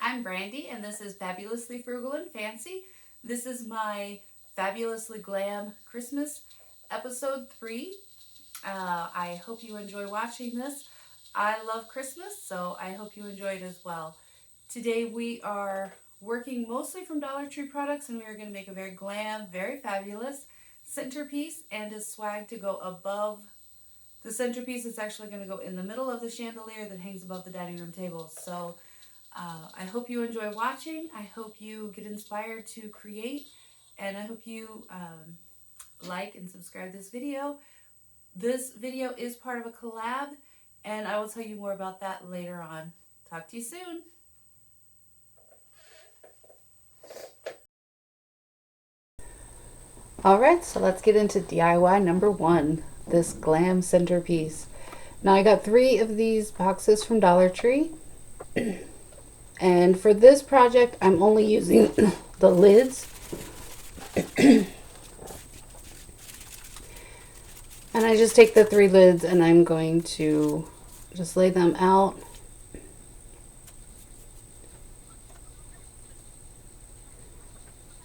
I'm Brandy, and this is Fabulously Frugal and Fancy. This is my Fabulously Glam Christmas episode 3. I hope you enjoy watching this. I love Christmas, so I hope you enjoy it as well. Today we are working mostly from Dollar Tree products, and we are going to make a very glam, very fabulous centerpiece and a swag to go above. The centerpiece is actually going to go in the middle of the chandelier that hangs above the dining room table. So I hope you enjoy watching. I hope you get inspired to create, and I hope you like and subscribe this video. This video is part of a collab, and I will tell you more about that later on. Talk to you soon. Alright, so let's get into DIY number 1, this glam centerpiece. Now I got 3 of these boxes from Dollar Tree. And for this project, I'm only using the lids. And I just take the 3 lids and I'm going to just lay them out.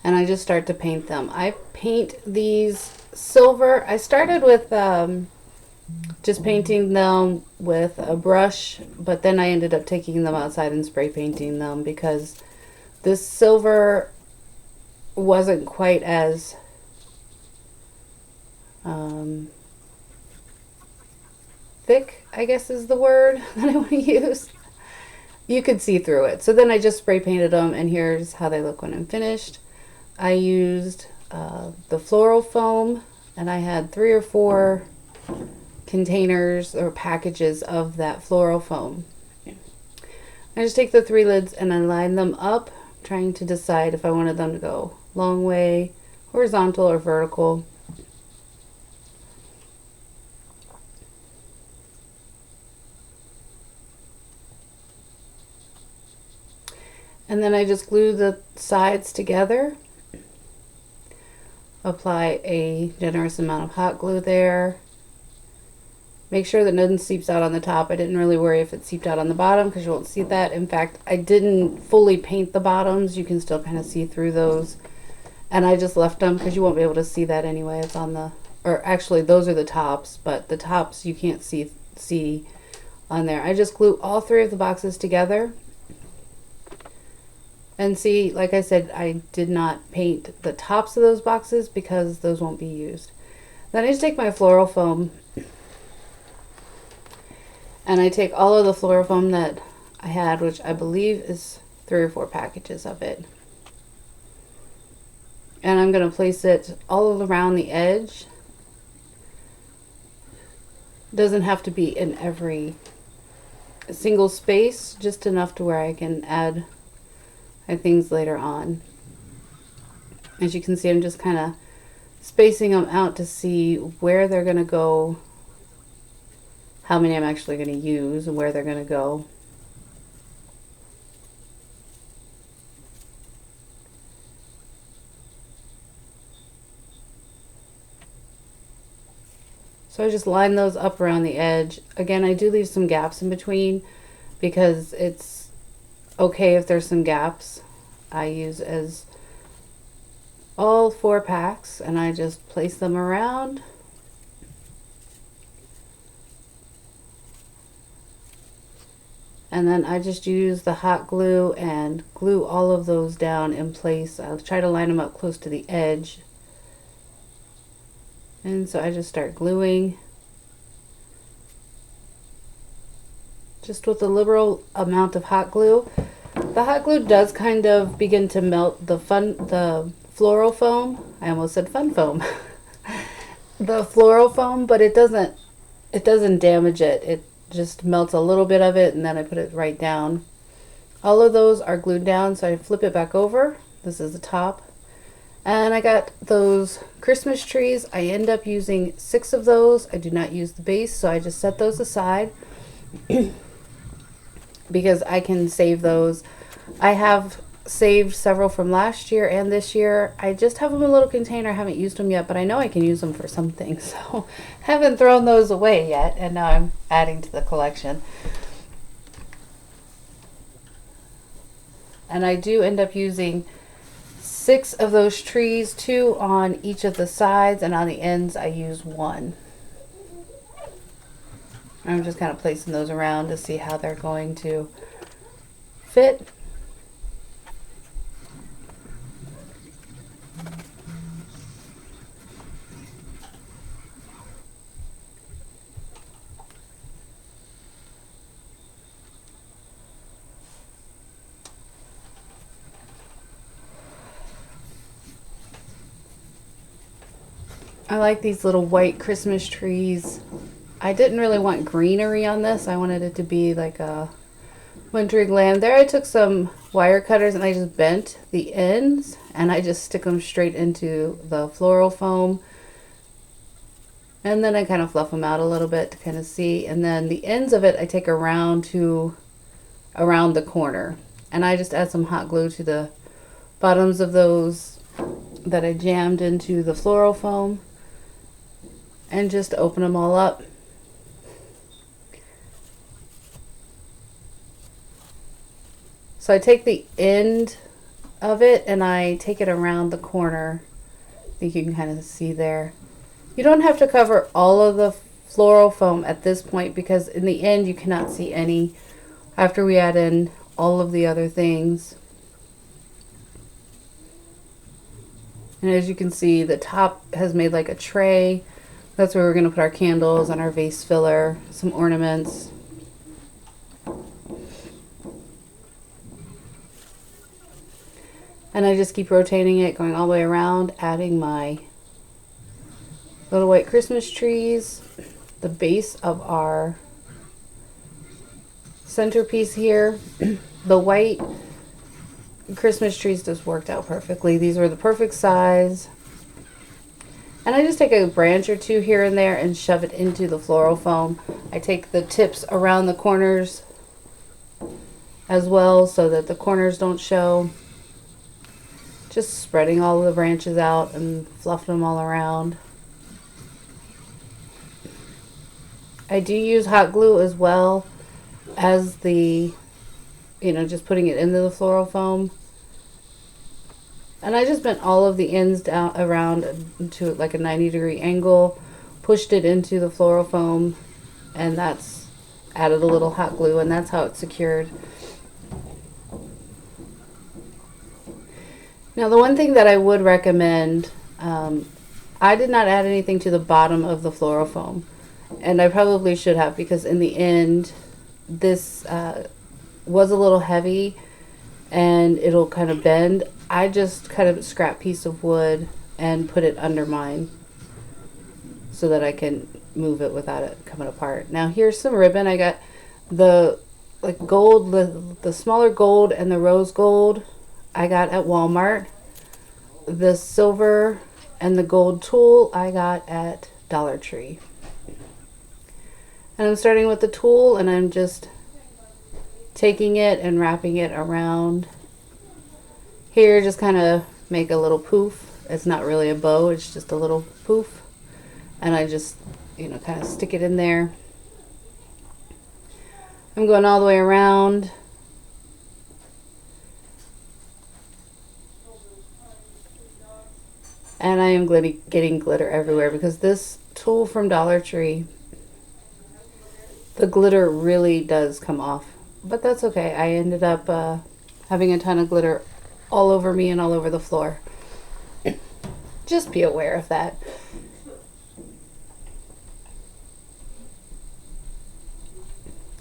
And I just start to paint them. I paint these silver. I started with just painting them with a brush, but then I ended up taking them outside and spray painting them because this silver wasn't quite as thick, I guess is the word that I want to use. You could see through it. So then I just spray painted them, and here's how they look when I'm finished. I used the Floral Foam, and I had 3 or 4 containers or packages of that Floral Foam. I just take the 3 lids and I line them up, trying to decide if I wanted them to go long way, horizontal, or vertical. And then I just glue the sides together. Apply a generous amount of hot glue there. Make sure that nothing seeps out on the top. I didn't really worry if it seeped out on the bottom because you won't see that. In fact, I didn't fully paint the bottoms. You can still kind of see through those. And I just left them because you won't be able to see that anyway. It's on the, or actually those are the tops, but the tops you can't see on there. I just glue all 3 of the boxes together. And see, like I said, I did not paint the tops of those boxes because those won't be used. Then I just take my Floral Foam, and I take all of the Floral Foam that I had, which I believe is 3 or 4 packages of it. And I'm going to place it all around the edge. It doesn't have to be in every single space, just enough to where I can add my things later on. As you can see, I'm just kind of spacing them out to see where they're going to go, how many I'm actually going to use, and where they're going to go. So I just line those up around the edge. Again, I do leave some gaps in between because it's okay if there's some gaps. I use as all 4 packs, and I just place them around. And then I just use the hot glue and glue all of those down in place. I'll try to line them up close to the edge. And so I just start gluing. Just with a liberal amount of hot glue. The hot glue does kind of begin to melt the Floral Foam. I almost said fun foam. The Floral Foam, but it doesn't damage it. It just melts a little bit of it, and then I put it right down. All of those are glued down, so I flip it back over. This is the top. And I got those Christmas trees. I end up using 6 of those. I do not use the base, so I just set those aside because I can save those. I have saved several from last year and this year. I just have them in a little container. I haven't used them yet, but I know I can use them for something, so haven't thrown those away yet, and now I'm adding to the collection. And I do end up using 6 of those trees, 2 on each of the sides, and on the ends I use 1. I'm just kind of placing those around to see how they're going to fit. I like these little white Christmas trees. I didn't really want greenery on this. I wanted it to be like a wintry glam. There I took some wire cutters and I just bent the ends and I just stick them straight into the floral foam. And then I kind of fluff them out a little bit to kind of see. And then the ends of it I take around around the corner. And I just add some hot glue to the bottoms of those that I jammed into the floral foam. And just open them all up. So I take the end of it and I take it around the corner. I think you can kind of see there. You don't have to cover all of the floral foam at this point because in the end you cannot see any after we add in all of the other things. And as you can see, the top has made like a tray. That's where we're going to put our candles and our vase filler, some ornaments. And I just keep rotating it, going all the way around, adding my little white Christmas trees, the base of our centerpiece here. The white Christmas trees just worked out perfectly. These were the perfect size. And I just take a branch or 2 here and there and shove it into the floral foam. I take the tips around the corners as well so that the corners don't show. Just spreading all of the branches out and fluffing them all around. I do use hot glue as well as the, just putting it into the floral foam. And I just bent all of the ends down around to like a 90-degree angle, pushed it into the floral foam, and that's added a little hot glue, and that's how it's secured. Now the one thing that I would recommend, I did not add anything to the bottom of the floral foam, and I probably should have, because in the end this was a little heavy and it'll kind of bend. I just cut a scrap piece of wood and put it under mine so that I can move it without it coming apart. Now here's some ribbon. I got the gold, the smaller gold and the rose gold I got at Walmart. The silver and the gold tulle I got at Dollar Tree. And I'm starting with the tulle and I'm just taking it and wrapping it around here, just kind of make a little poof. It's not really a bow, it's just a little poof. And I just, kind of stick it in there. I'm going all the way around. And I am getting glitter everywhere because this tulle from Dollar Tree, the glitter really does come off. But that's okay. I ended up having a ton of glitter all over me and all over the floor. Just be aware of that.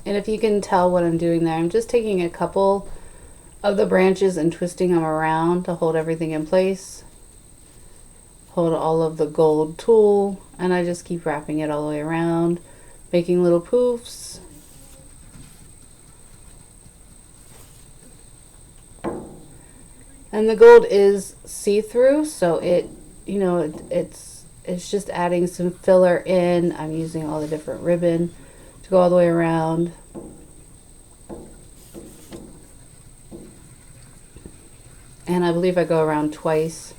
And if you can tell what I'm doing there, I'm just taking a couple of the branches and twisting them around to hold everything in place. Hold all of the gold tulle, and I just keep wrapping it all the way around, making little poofs. And the gold is see-through, so it's just adding some filler in. I'm using all the different ribbon to go all the way around. And I believe I go around twice.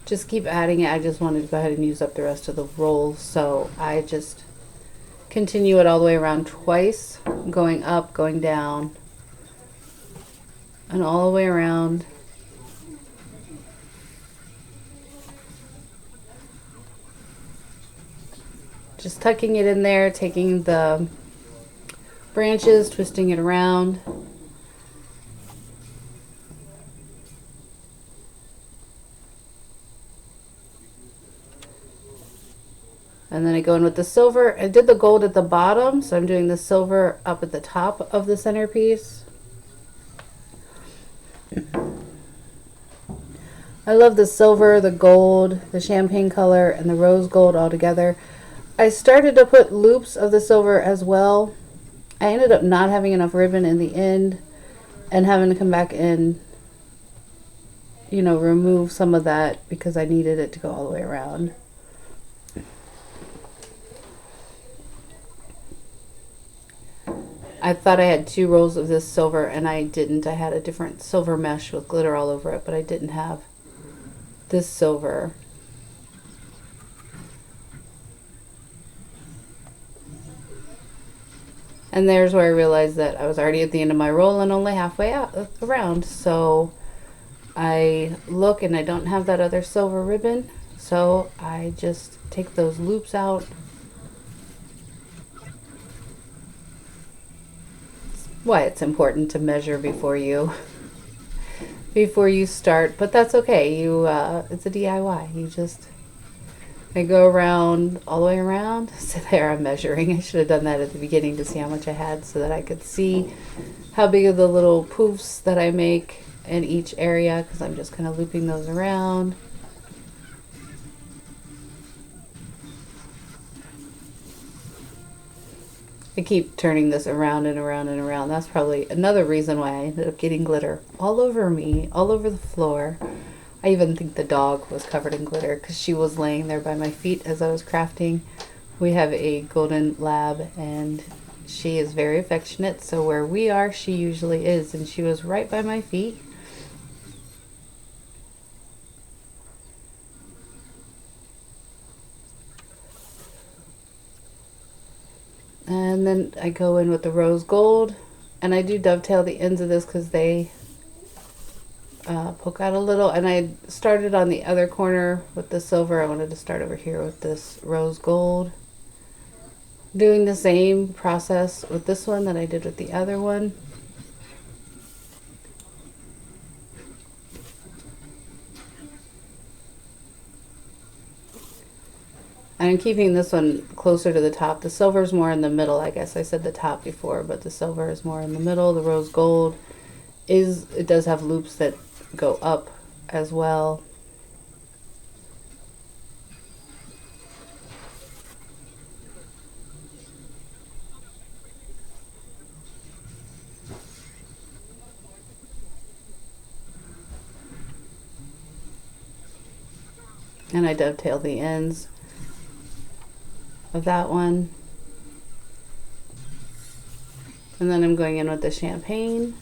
Just keep adding it. I just wanted to go ahead and use up the rest of the roll, so I just continue it all the way around twice, going up, going down. and all the way around. Just tucking it in there, taking the branches, twisting it around. And then I go in with the silver. I did the gold at the bottom, so I'm doing the silver up at the top of the centerpiece. I love the silver, the gold, the champagne color, and the rose gold all together. I started to put loops of the silver as well. I ended up not having enough ribbon in the end and having to come back in, you know, remove some of that because I needed it to go all the way around. I thought I had 2 rolls of this silver and I didn't. I had a different silver mesh with glitter all over it, but I didn't have this silver. And there's where I realized that I was already at the end of my roll and only halfway out around. So I look and I don't have that other silver ribbon. So I just take those loops out. Why it's important to measure before you start, but that's okay. It's a DIY. I go around all the way around. So there, I'm measuring. I should have done that at the beginning to see how much I had so that I could see how big of the little poofs that I make in each area, because I'm just kind of looping those around. I keep turning this around and around and around. That's probably another reason why I ended up getting glitter all over me, all over the floor. I even think the dog was covered in glitter because she was laying there by my feet as I was crafting. We have a golden lab and she is very affectionate, so where we are, she usually is, and she was right by my feet. And then I go in with the rose gold, and I do dovetail the ends of this because they poke out a little. And I started on the other corner with the silver. I wanted to start over here with this rose gold. Doing the same process with this one that I did with the other one. I'm keeping this one closer to the top. The silver is more in the middle. I guess I said the top before, but the silver is more in the middle. The rose gold it does have loops that go up as well. And I dovetail the ends of that one. And then I'm going in with the champagne.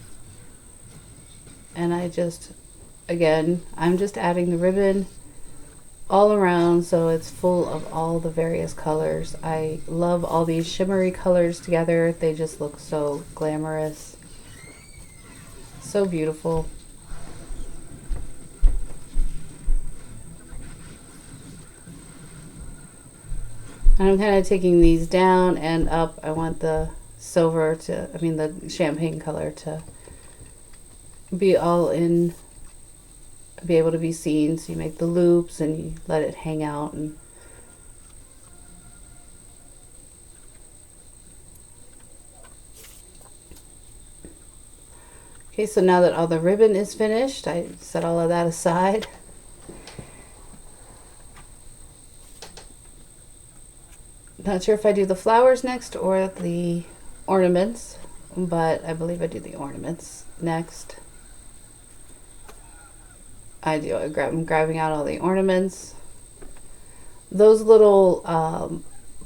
And I just, again, I'm just adding the ribbon all around so it's full of all the various colors. I love all these shimmery colors together. They just look so glamorous. So beautiful. And I'm kind of taking these down and up. I want the silver the champagne color to be all in, be able to be seen. So you make the loops and you let it hang out. And okay, so now that all the ribbon is finished, I set all of that aside. Not sure if I do the flowers next or the ornaments, but I believe I do the ornaments next. I'm grabbing out all the ornaments. Those little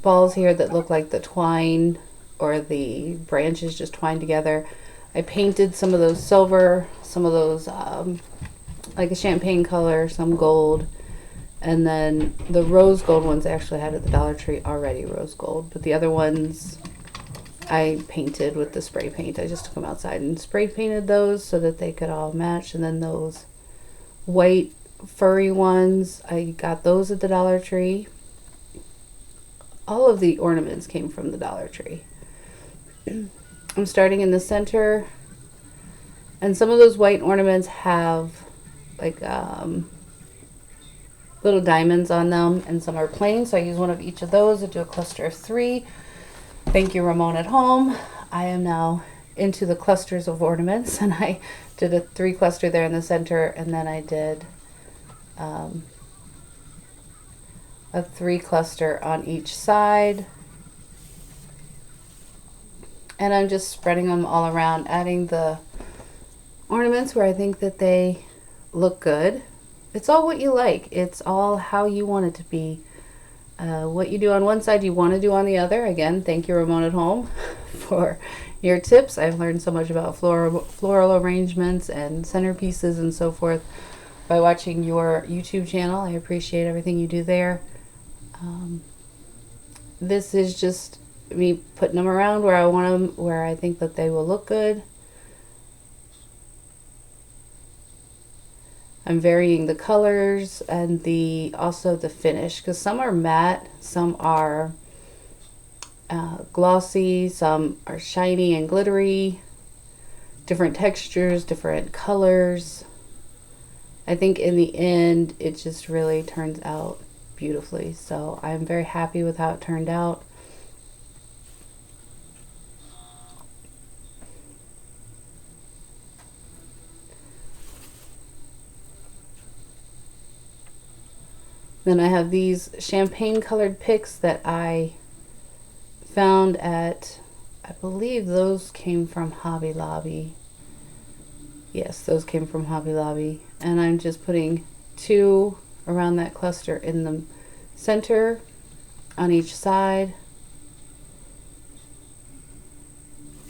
balls here that look like the twine or the branches just twined together, I painted some of those silver, some of those like a champagne color, some gold. And then the rose gold ones I actually had at the Dollar Tree already rose gold, but the other ones I painted with the spray paint. I just took them outside and spray painted those so that they could all match. And then those white furry ones, I got those at the Dollar Tree. All of the ornaments came from the Dollar Tree. I'm starting in the center, and some of those white ornaments have like little diamonds on them, and some are plain, so I use one of each of those to do a cluster of 3. Thank you, Ramon at home. I am now into the clusters of ornaments, and I did a 3 cluster there in the center, and then I did a 3 cluster on each side. And I'm just spreading them all around, adding the ornaments where I think that they look good. It's all what you like. It's all how you want it to be. What you do on one side, you want to do on the other. Again, thank you, Ramon at home, for your tips. I've learned so much about floral arrangements and centerpieces and so forth by watching your YouTube channel. I appreciate everything you do there. This is just me putting them around where I want them, where I think that they will look good. I'm varying the colors and also the finish, because some are matte, some are glossy, some are shiny and glittery, different textures, different colors. I think in the end it just really turns out beautifully, so I'm very happy with how it turned out. Then I have these champagne colored picks that I found at, I believe those came from Hobby Lobby. Yes, those came from Hobby Lobby. And I'm just putting 2 around that cluster in the center on each side.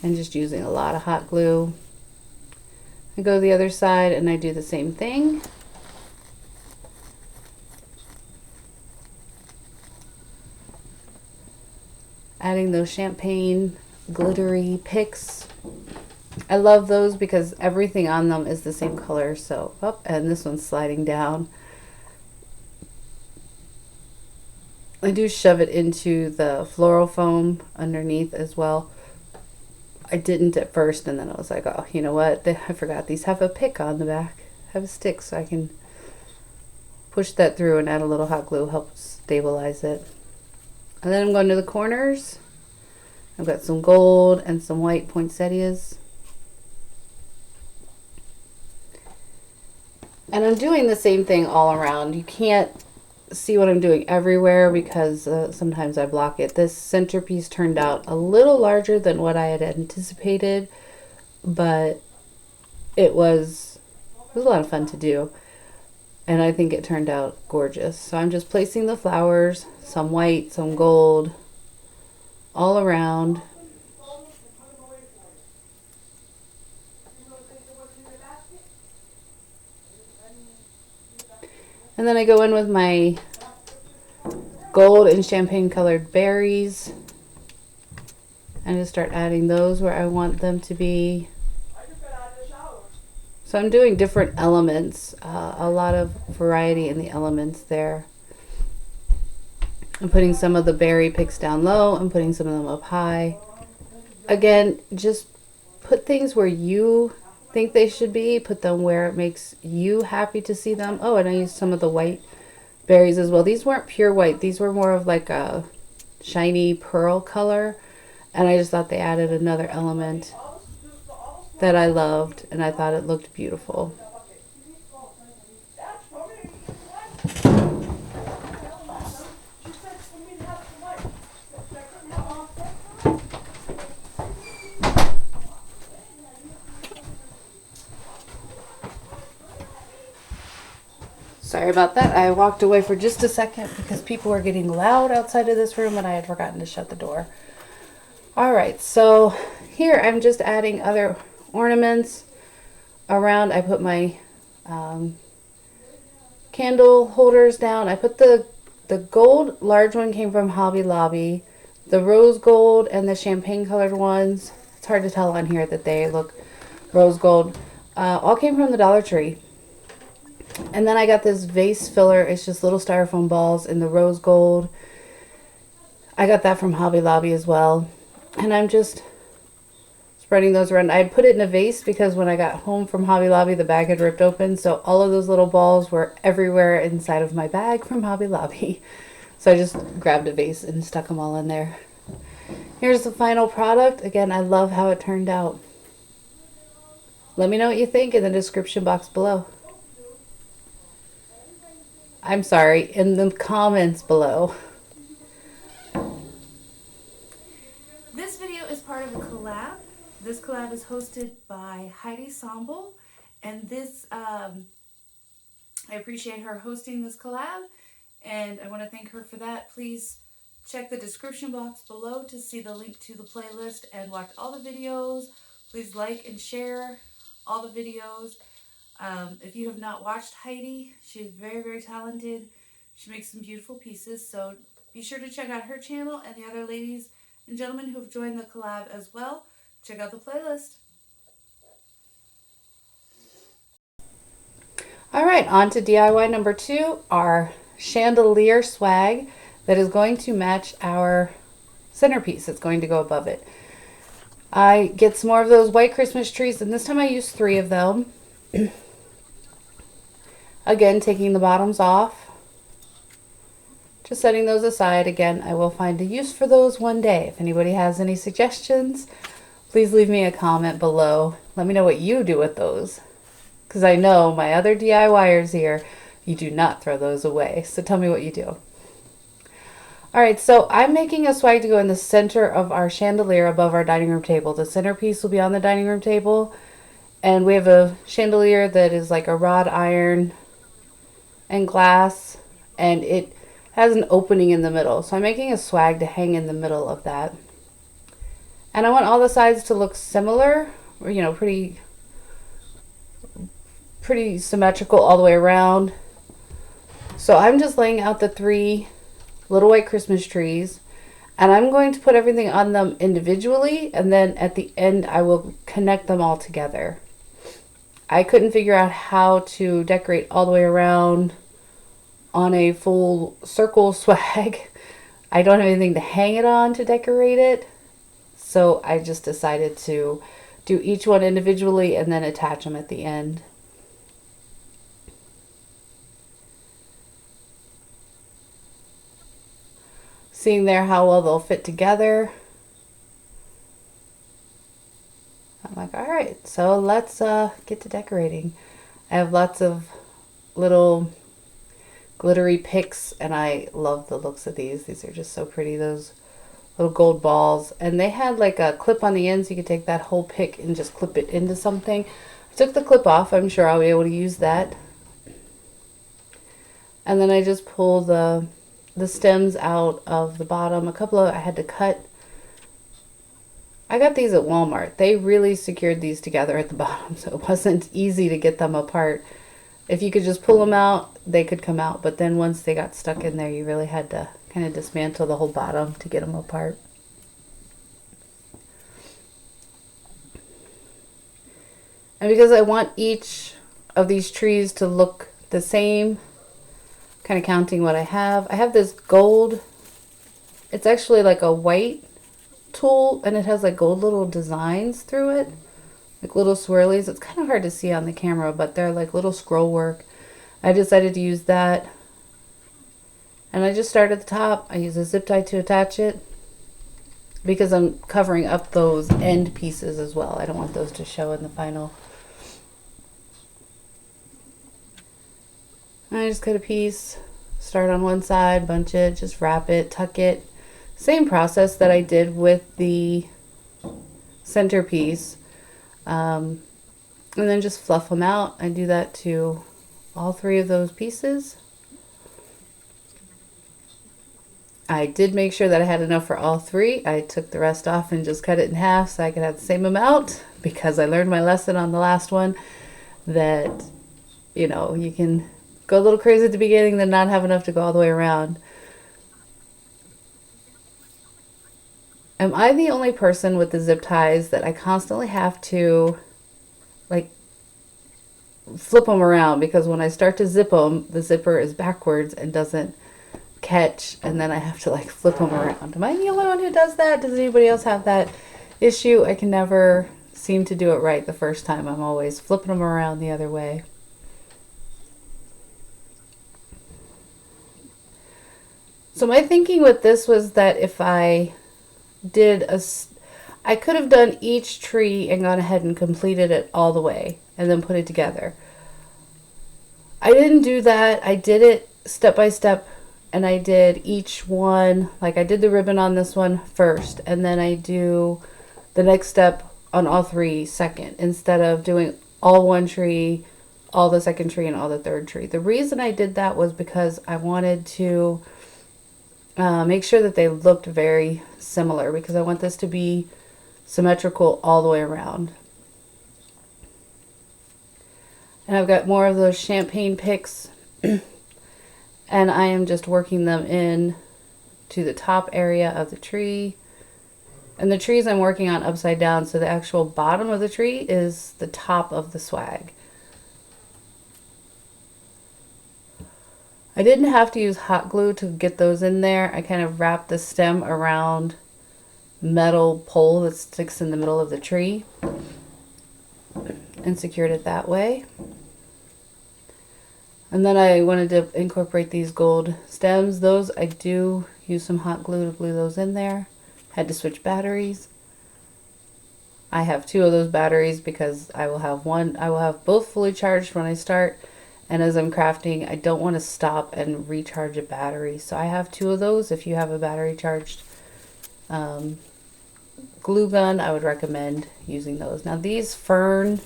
And just using a lot of hot glue. I go to the other side and I do the same thing. Adding those champagne glittery picks. I love those because everything on them is the same color. So, oh, and this one's sliding down. I do shove it into the floral foam underneath as well. I didn't at first, and then I was like, oh, you know what? I forgot these have a pick on the back. Have a stick, so I can push that through and add a little hot glue, help stabilize it. And then I'm going to the corners. I've got some gold and some white poinsettias. And I'm doing the same thing all around. You can't see what I'm doing everywhere because sometimes I block it. This centerpiece turned out a little larger than what I had anticipated, but it was a lot of fun to do. And I think it turned out gorgeous. So I'm just placing the flowers, some white, some gold, all around. And then I go in with my gold and champagne colored berries and just start adding those where I want them to be. So I'm doing different elements, a lot of variety in the elements there. I'm putting some of the berry picks down low. I'm putting some of them up high. Again, just put things where you think they should be. Put them where it makes you happy to see them. Oh, and I used some of the white berries as well. These weren't pure white. These were more of like a shiny pearl color. And I just thought they added another element that I loved, and I thought it looked beautiful. Sorry about that. I walked away for just a second because people were getting loud outside of this room and I had forgotten to shut the door. Alright, so here I'm just adding other ornaments around. I put my candle holders down. I put the gold large one came from Hobby Lobby. The rose gold and the champagne colored ones, it's hard to tell on here that they look rose gold, all came from the Dollar Tree. And then I got this vase filler. It's just little styrofoam balls in the rose gold. I got that from Hobby Lobby as well. And I'm just spreading those around. I put it in a vase because when I got home from Hobby Lobby, the bag had ripped open. So all of those little balls were everywhere inside of my bag from Hobby Lobby. So I just grabbed a vase and stuck them all in there. Here's the final product. Again, I love how it turned out. Let me know what you think in the description box below. I'm sorry, in the comments below. This video is part of a collab. This collab is hosted by Heidi Sonboul, and this, I appreciate her hosting this collab, and I want to thank her for that. Please check the description box below to see the link to the playlist and watch all the videos. Please like and share all the videos. If you have not watched Heidi, she's very, very talented. She makes some beautiful pieces, so be sure to check out her channel and the other ladies and gentlemen who have joined the collab as well. Check out the playlist. Alright, on to DIY number 2, our chandelier swag that is going to match our centerpiece. It's going to go above it. I get some more of those white Christmas trees, and this time I used 3 of them. Again, taking the bottoms off. Just setting those aside. Again, I will find a use for those one day. If anybody has any suggestions, please leave me a comment below. Let me know what you do with those. Because I know my other DIYers here, you do not throw those away. So tell me what you do. Alright, so I'm making a swag to go in the center of our chandelier above our dining room table. The centerpiece will be on the dining room table. And we have a chandelier that is like a wrought iron and glass. And it has an opening in the middle. So I'm making a swag to hang in the middle of that. And I want all the sides to look similar. Or, you know, pretty symmetrical all the way around. So I'm just laying out the 3 little white Christmas trees, and I'm going to put everything on them individually, and then at the end I will connect them all together. I couldn't figure out how to decorate all the way around on a full circle swag. I don't have anything to hang it on to decorate it, so I just decided to do each one individually and then attach them at the end. Seeing there how well they'll fit together. I'm like, all right, so let's get to decorating. I have lots of little glittery picks, and I love the looks of these. These are just so pretty, those little gold balls. And they had like a clip on the end, so you could take that whole pick and just clip it into something. I took the clip off. I'm sure I'll be able to use that. And then I just pull the stems out of the bottom. A couple of I had to cut. I got these at Walmart. They really secured these together at the bottom, so it wasn't easy to get them apart. If you could just pull them out, they could come out, but then once they got stuck in there, you really had to kind of dismantle the whole bottom to get them apart. And because I want each of these trees to look the same, kind of counting what I have this gold. It's actually like a white tool, and it has like gold little designs through it, like little swirlies. It's kind of hard to see on the camera, but they're like little scroll work. I decided to use that, and I just start at the top. I use a zip tie to attach it because I'm covering up those end pieces as well. I don't want those to show in the final. I just cut a piece, start on one side, bunch it, just wrap it, tuck it. Same process that I did with the centerpiece. And then just fluff them out. I do that to all 3 of those pieces. I did make sure that I had enough for all 3. I took the rest off and just cut it in half so I could have the same amount, because I learned my lesson on the last one that, you know, you can go a little crazy at the beginning, then not have enough to go all the way around. Am I the only person with the zip ties that I constantly have to like flip them around, because when I start to zip them, the zipper is backwards and doesn't catch, and then I have to like flip them around. Am I the only one who does that? Does anybody else have that issue? I can never seem to do it right the first time. I'm always flipping them around the other way. So my thinking with this was that if I I could have done each tree and gone ahead and completed it all the way and then put it together. I didn't do that. I did it step by step, and I did each one, like I did the ribbon on this one first, and then I do the next step on all three second, instead of doing all one tree, all the second tree, and all the third tree. The reason I did that was because I wanted to make sure that they looked very similar, because I want this to be symmetrical all the way around. And I've got more of those champagne picks and I am just working them in to the top area of the tree. And the trees I'm working on upside down, so the actual bottom of the tree is the top of the swag. I didn't have to use hot glue to get those in there. I kind of wrapped the stem around metal pole that sticks in the middle of the tree and secured it that way. And then I wanted to incorporate these gold stems. Those I do use some hot glue to glue those in there. Had to switch batteries. I have 2 of those batteries because I will have both fully charged when I start, and as I'm crafting, I don't want to stop and recharge a battery. So I have 2 of those. If you have a battery charged glue gun, I would recommend using those. Now these fern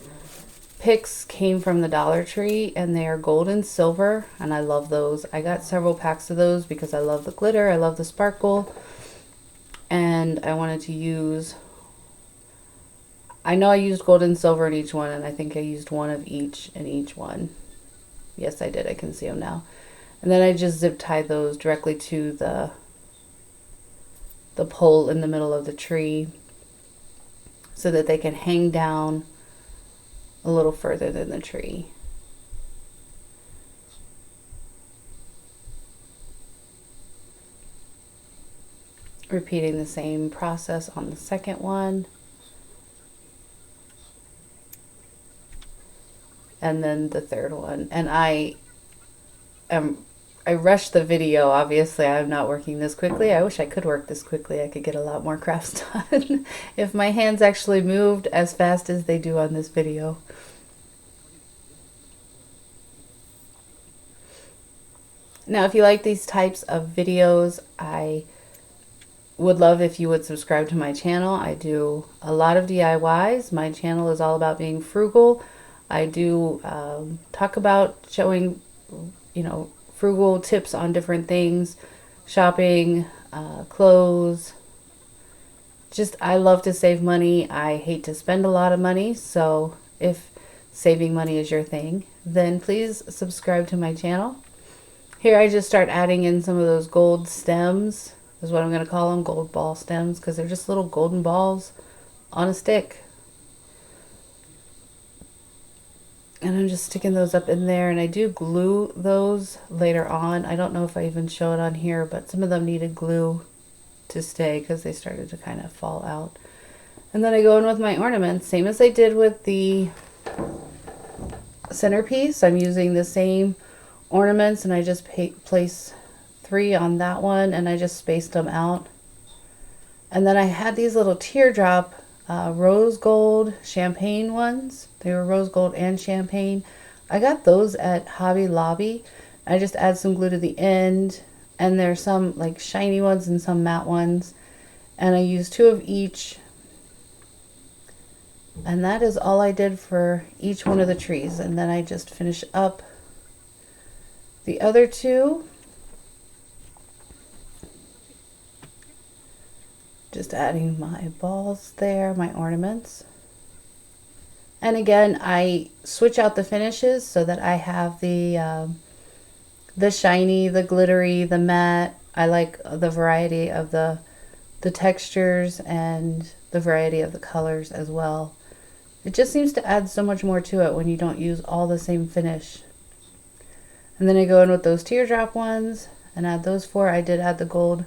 picks came from the Dollar Tree, and they are gold and silver, and I love those. I got several packs of those because I love the glitter, I love the sparkle, and I wanted to use, I know I used gold and silver in each one, and I think I used one of each in each one. Yes, I did. I can see them now. And then I just zip tied those directly to the pole in the middle of the tree so that they can hang down a little further than the tree. Repeating the same process on the second one. And then the third one. And I rushed the video. Obviously, I'm not working this quickly. I wish I could work this quickly. I could get a lot more crafts done if my hands actually moved as fast as they do on this video. Now, if you like these types of videos, I would love if you would subscribe to my channel. I do a lot of DIYs. My channel is all about being frugal. I do talk about showing, frugal tips on different things, shopping, clothes. I love to save money. I hate to spend a lot of money. So if saving money is your thing, then please subscribe to my channel. Here I just start adding in some of those gold stems, is what I'm going to call them, gold ball stems, because they're just little golden balls on a stick. And I'm just sticking those up in there, and I do glue those later on. I don't know if I even show it on here, but some of them needed glue to stay because they started to kind of fall out. And then I go in with my ornaments, same as I did with the centerpiece. I'm using the same ornaments, and I just place 3 on that one, and I just spaced them out. And then I had these little teardrop rose gold champagne ones. They were rose gold and champagne. I got those at Hobby Lobby. I just add some glue to the end, and there's some like shiny ones and some matte ones, and I used 2 of each. And that is all I did for each one of the trees. And then I just finish up the other 2. Just adding my balls there, my ornaments. And again, I switch out the finishes so that I have the shiny, the glittery, the matte. I like the variety of the the textures and the variety of the colors as well. It just seems to add so much more to it when you don't use all the same finish. And then I go in with those teardrop ones and add those 4. I did add the gold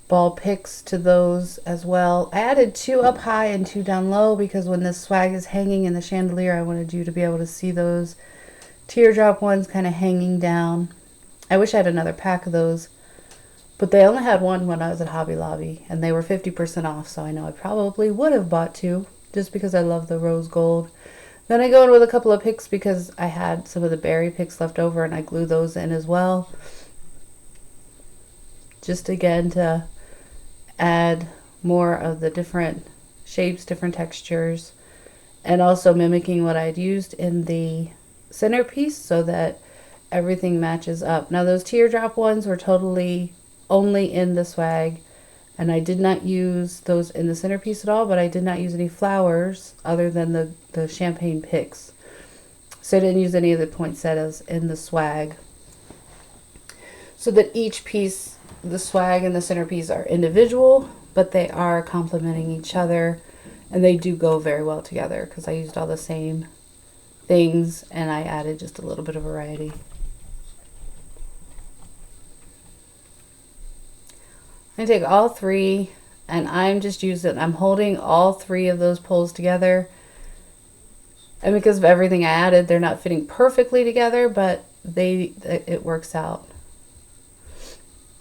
ball picks to those as well. I added 2 up high and 2 down low because when this swag is hanging in the chandelier, I wanted you to be able to see those teardrop ones kind of hanging down. I wish I had another pack of those, but they only had one when I was at Hobby Lobby and they were 50% off, so I know I probably would have bought 2 just because I love the rose gold. Then I go in with a couple of picks because I had some of the berry picks left over and I glue those in as well. Just again to add more of the different shapes, different textures, and also mimicking what I'd used in the centerpiece so that everything matches up. Now those teardrop ones were totally only in the swag, and I did not use those in the centerpiece at all, but I did not use any flowers other than the champagne picks. So I didn't use any of the poinsettias in the swag. So that each piece, the swag and the centerpiece, are individual, but they are complementing each other, and they do go very well together because I used all the same things and I added just a little bit of variety. I take all 3 and I'm just I'm holding all 3 of those poles together, and because of everything I added, they're not fitting perfectly together, but it works out.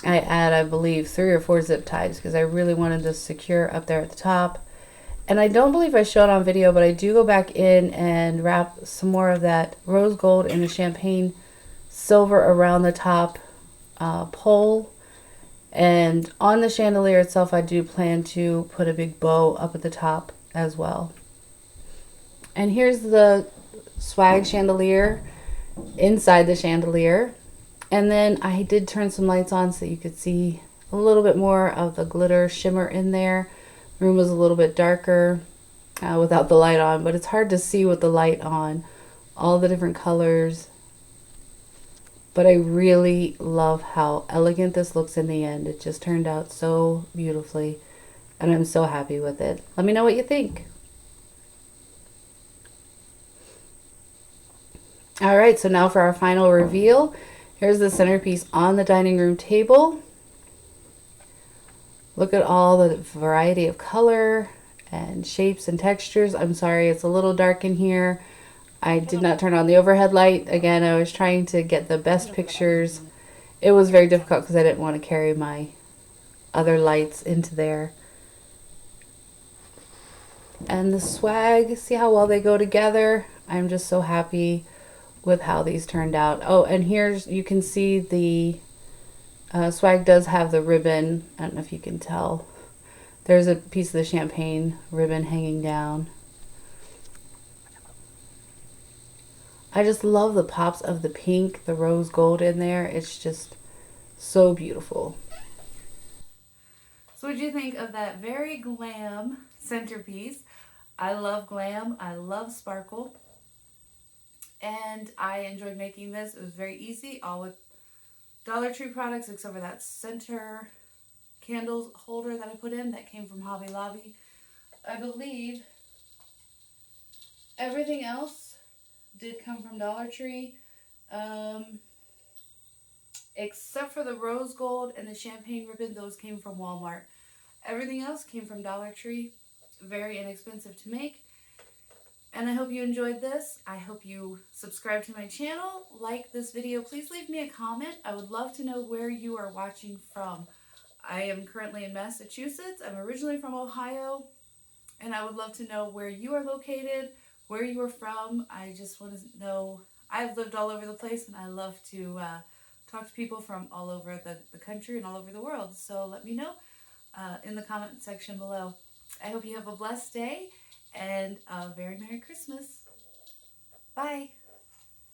I add, I believe, 3 or 4 zip ties because I really wanted this secure up there at the top. And I don't believe I showed on video, but I do go back in and wrap some more of that rose gold and the champagne silver around the top pole. And on the chandelier itself, I do plan to put a big bow up at the top as well. And here's the swag chandelier inside the chandelier. And then I did turn some lights on so you could see a little bit more of the glitter shimmer in there. The room was a little bit darker without the light on, but it's hard to see with the light on, all the different colors. But I really love how elegant this looks in the end. It just turned out so beautifully, and I'm so happy with it. Let me know what you think. All right, so now for our final reveal. Here's the centerpiece on the dining room table. Look at all the variety of color and shapes and textures. I'm sorry, it's a little dark in here. I did not turn on the overhead light. Again, I was trying to get the best pictures. It was very difficult because I didn't want to carry my other lights into there. And the swag, see how well they go together? I'm just so happy with how these turned out. Oh, and here's, you can see the swag does have the ribbon. I don't know if you can tell. There's a piece of the champagne ribbon hanging down. I just love the pops of the pink, the rose gold in there. It's just so beautiful. So what do you think of that very glam centerpiece? I love glam. I love sparkle. And I enjoyed making this. It was very easy, all with Dollar Tree products, except for that center candles holder that I put in that came from Hobby Lobby. I believe everything else did come from Dollar Tree, except for the rose gold and the champagne ribbon. Those came from Walmart. Everything else came from Dollar Tree. Very inexpensive to make. And I hope you enjoyed this. I hope you subscribe to my channel, like this video. Please leave me a comment. I would love to know where you are watching from. I am currently in Massachusetts. I'm originally from Ohio, and I would love to know where you are located, where you are from. I just want to know. I've lived all over the place, and I love to talk to people from all over the country and all over the world. So let me know in the comment section below. I hope you have a blessed day and a very Merry Christmas. Bye.